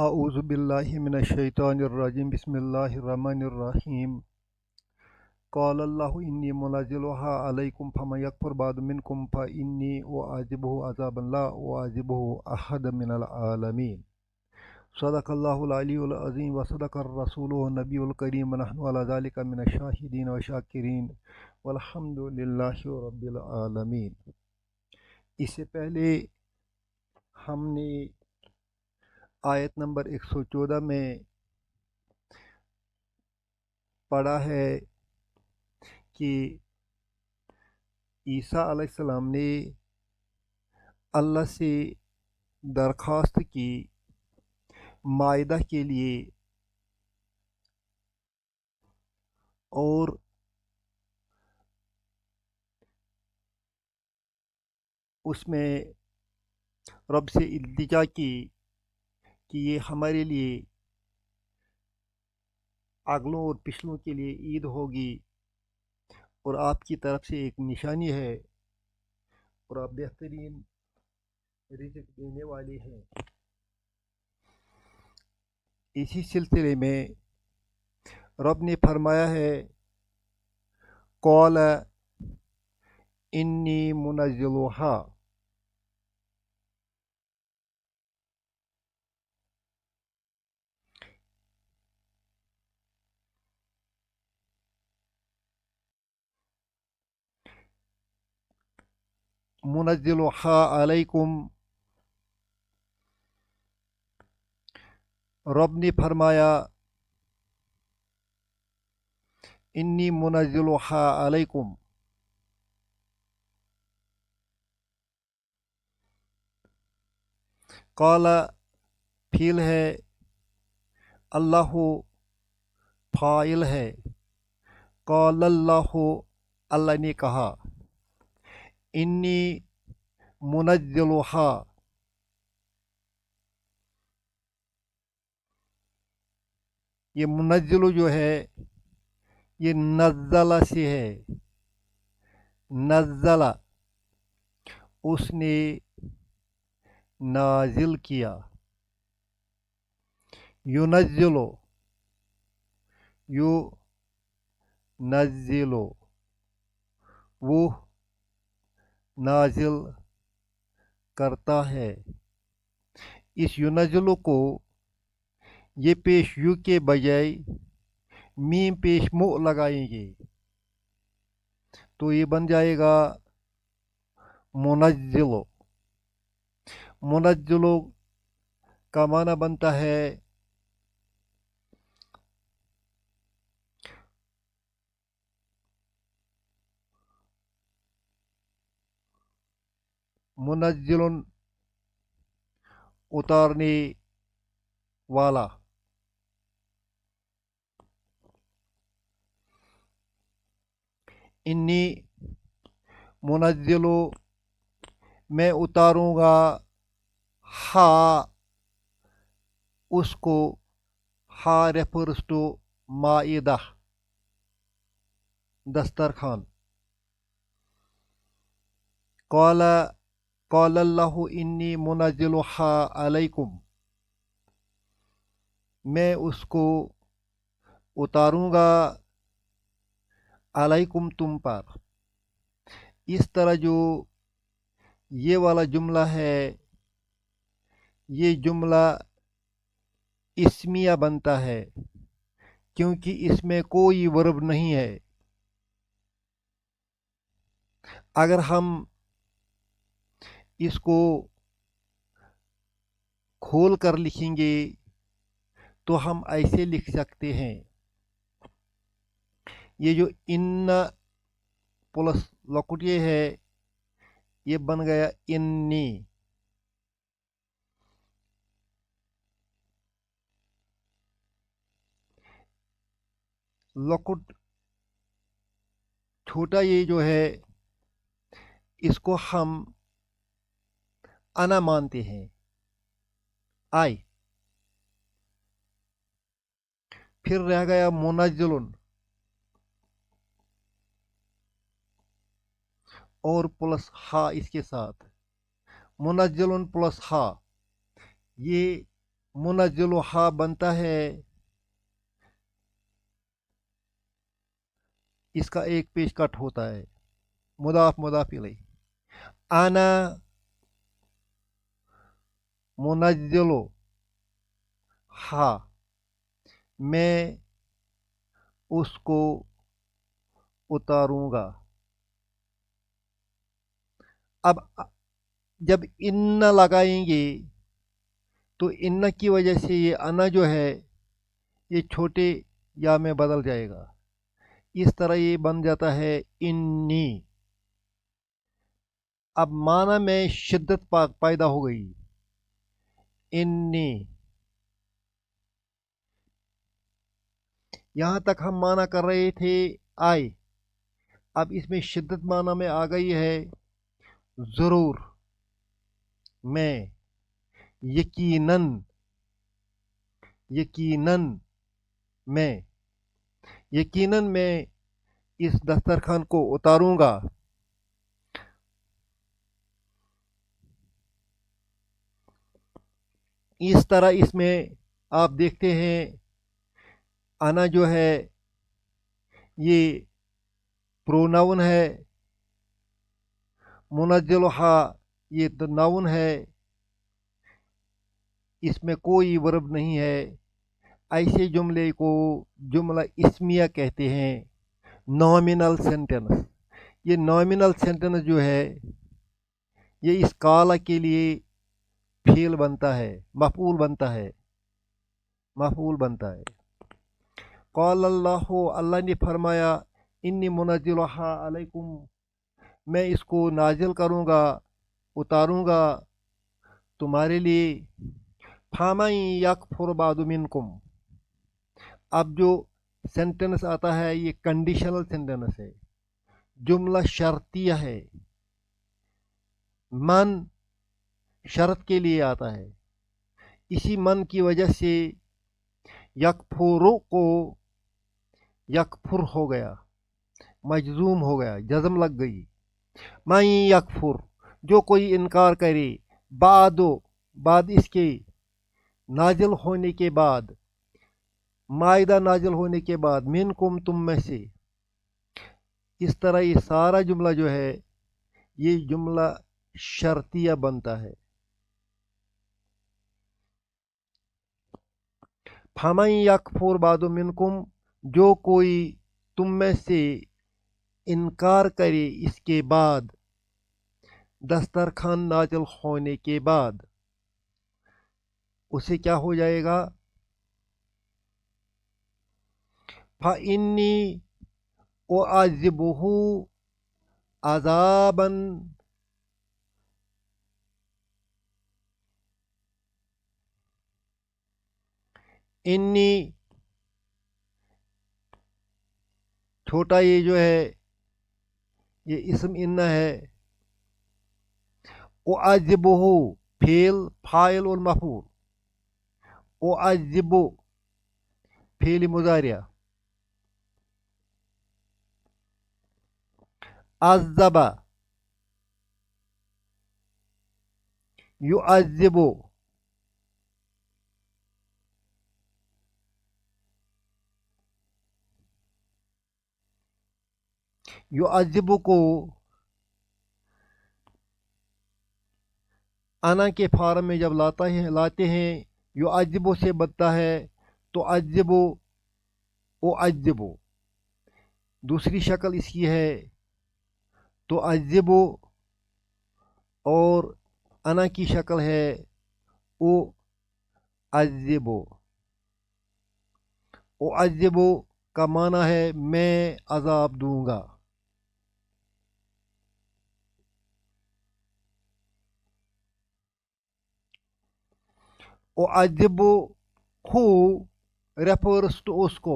اعوذ باللہ من الشیطان الرجیم بسم اللہ الرحمن الرحیم قال اللہ انی منزلها علیکم فمن یکفر بعد منکم فانی اعذبہ عذابا لا اعذبہ احد من العالمین صدق اللہ العلی العظیم وصدق الرسول النبی الکریم ونحن علی ذلک من الشاہدین والشاکرین والحمد للہ رب العالمین۔ اس سے پہلے ہم نے آیت نمبر 114 میں پڑھا ہے کہ عیسیٰ علیہ السلام نے اللہ سے درخواست کی مائدہ کے لیے، اور اس میں رب سے التجا کی کہ یہ ہمارے لیے اگلوں اور پچھلوں کے لیے عید ہوگی، اور آپ کی طرف سے ایک نشانی ہے، اور آپ بہترین رزق دینے والے ہیں۔ اسی سلسلے میں رب نے فرمایا ہے قال انی منزلها، منزلها علیکم، رب نے فرمایا انی منزلها علیکم، قال فعل ہے، اللہ فاعل ہے، قال اللہ اللہ نے کہا، انی منزلها یہ منزل جو ہے یہ نزل سے ہے، نزل اس نے نازل کیا، ینزل نزل وہ نازل کرتا ہے۔ اس ینزل کو یہ پیش یو کے بجائے میم پیش مو لگائیں گے تو یہ بن جائے گا منزل۔ منزل کا معنی بنتا ہے منزل اتارنے والا۔ انی منزل میں اتاروں گا ہا اس کو، ہا ریفرز ٹو مائدہ دسترخوان۔ قال اللہ انی منزلها علیکم، میں اس کو اتاروں گا علیکم تم پر۔ اس طرح جو یہ والا جملہ ہے یہ جملہ اسمیہ بنتا ہے، کیونکہ اس میں کوئی ورب نہیں ہے۔ اگر ہم اس کو کھول کر لکھیں گے تو ہم ایسے لکھ سکتے ہیں، یہ جو ان پلس لکٹ یہ ہے یہ بن گیا انی۔ لکٹ چھوٹا یہ جو ہے اس کو ہم انا مانتے ہیں، آئی۔ پھر رہ گیا منزل اور پلس ہا اس کے ساتھ، منزل پلس ہا، یہ मुनज़्ज़िलुहा बनता है, इसका एक पेश कट होता है, मुदाफ मुदाफ इलैह। आना मुनज़्ज़िलु हा, मैं उसको उतारूंगा। अब जब इन्ना लगाएंगे तो इन्ना की वजह से ये अना जो है ये छोटे या में बदल जाएगा। इस तरह ये बन जाता है इन्नी। अब माना में शिद्दत पैदा हो गई, इन्नी। यहाँ तक हम माना कर रहे थे आए, अब इसमें शिद्दत माना में आ गई है ज़रूर, मैं, यकीनन, यकीनन मैं, यकीनन मैं इस दस्तरखान को उतारूंगा। इस तरह इसमें आप देखते हैं आना जो है ये प्रोनाउन है, मुनज़्ज़िलुहा ये तो नाउन है, इसमें कोई वर्ब नहीं है। ऐसे जुमले को जुमला इस्मिया कहते हैं, नॉमिनल सेंटेंस। ये नॉमिनल सेंटेंस जो है ये इस काला के लिए फेल बनता है, मफूल बनता है, मफूल बनता है। क़ाल अल्लाहु, अल्लाह ने फरमाया, इन्नी मुनज़्ज़िलुहा अलैकुम, मैं इसको नाजिल करूँगा, उतारूँगा तुम्हारे लिए। फामन यकफुर बादु मिनकुम, अब जो सेंटेंस आता है ये कंडीशनल सेंटेंस है, जुमला शर्तिया है। मन शर्त के लिए आता है, इसी मन की वजह से यकफुरु को यकफुर हो गया, मजजूम हो गया, जज़म लग गई। मन यकफुर, जो कोई इनकार करे, बादो, बाद इसके, नाजिल होने के बाद, मायदा नाजिल होने के बाद, मिनकुम तुम में से। इस तरह ये सारा जुमला जो है ये जुमला शर्तिया बनता है। फमन यकफुर बादु मिनकुम, जो कोई तुम में से इनकार करे इसके बाद, दस्तरखान नाजिल होने के बाद, उसे क्या हो जाएगा? फ़इन्नी उअज़्ज़िबुहु अज़ाबन, इन्नी छोटा ये जो है ये इसम इन्ना है, उअज़्ज़िबुहु फेल फाइल और मफूल, उअज़्ज़िबु फेल मुज़ारिया, अज़्ज़बा युअज़्ज़िबु, युअज़्ज़िबु को अना के फार्म में जब लाते हैं युअज़्ज़िबु से बनता है तो अज़्ज़िबु उअज़्ज़िबु। दूसरी शक्ल इसकी है तो अज़्ज़िबु, और अना की शक्ल है ओ अज़्ज़िबु। ओ अज़्ज़िबु का माना है मैं अज़ाब दूंगा। ओ अज़्ज़िबु हु रेफर्स टू उसको,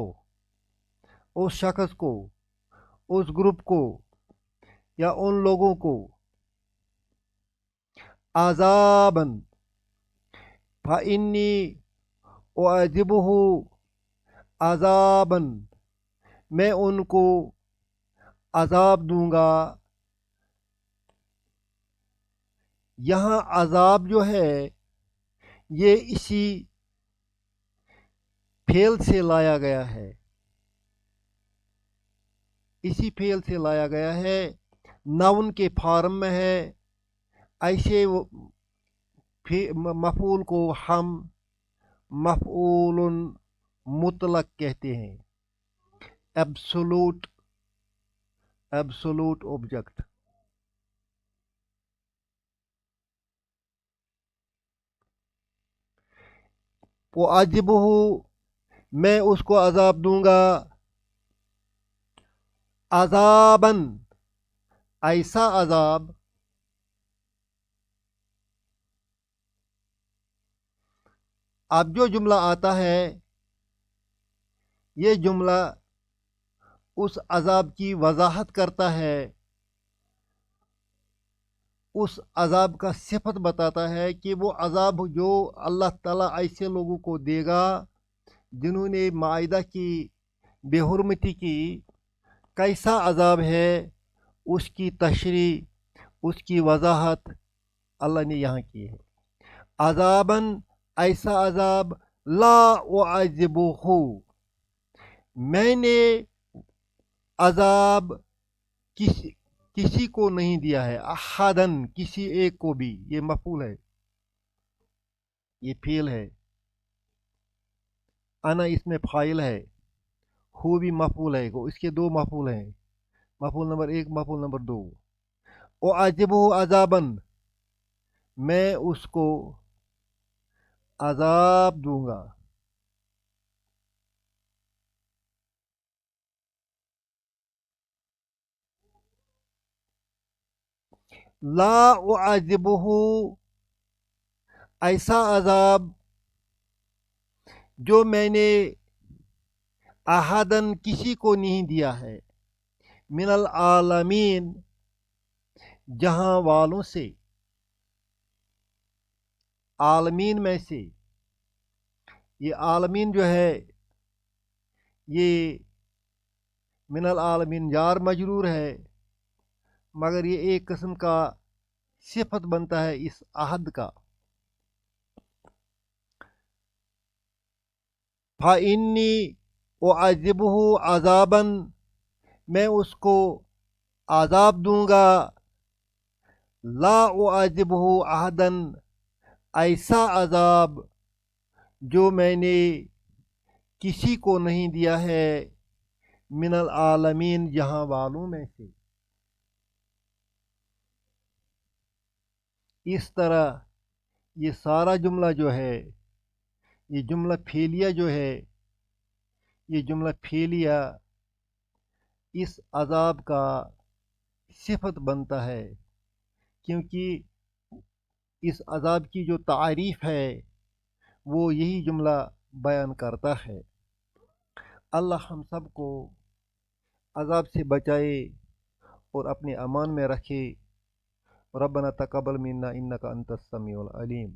उस शख्स को, उस ग्रुप को या उन लोगों को। अज़ाबन फ़इन्नी उअज़्ज़िबुहु अज़ाबन, मैं उनको अज़ाब दूंगा। यहाँ अज़ाब जो है ये इसी फेल से लाया गया है, इसी फेल से लाया गया है, नाउन के फॉर्म में है। ऐसे मफूल को हम मफऊलुन मुतलक कहते हैं, एब्सोलूट ऑब्जेक्ट। वो अजबहू, मैं उसको अजाब दूंगा, अजाबन, ऐसा अजाब, अब जो जुमला आता है ये जुमला उस अजाब की वजाहत करता है, उस अजाब का सिफत बताता है कि वो अजाब जो अल्लाह ताला ऐसे लोगों को देगा जिन्होंने माइदा की बेहुरमती की, कैसा अजाब है, उसकी तशरी, उसकी वजाहत अल्लाह ने यहाँ की है। अजाबन, ऐसा अजाब, ला उअज़िबुहु, मैंने अजाब किसी को नहीं दिया है, अहादन, किसी एक को भी, ये मफूल है, ये फेल है, अना इसमें फाइल है, हु भी मफूल है, इसके दो मफूल हैं, मफूल नंबर एक, मफूल नंबर दो। ओ अजबहु अजाबन, मैं उसको अजाब दूंगा, ला उअज़िबुहु, ऐसा अजाब जो मैंने अहादन किसी को नहीं दिया है, मिनल आलमीन, जहां वालों से, आलमीन में से, ये आलमीन जो है ये मिनल आलमीन जार मजरूर है, मगर ये एक किस्म का सिफत बनता है इस अहद का। फ़इन्नी उअज़िबुहु अज़ाबन, मैं उसको आज़ाब दूंगा, ला उअज़िबुहु अहदन, ऐसा अजाब जो मैंने किसी को नहीं दिया है, मिनल आलमीन, जहां वालों में से। इस तरह ये सारा जुमला जो है, ये जुमला फेलिया जो है, ये जुमला फेलिया इस अजाब का सिफत बनता है, क्योंकि इस अजाब की जो तारीफ़ है वो यही जुमला बयान करता है। अल्लाह हम सब को अजाब से बचाए और अपने अमान में रखे। रब्बना तक़ब्बल मिन्ना इन्नका अंतस समीउल अलीम।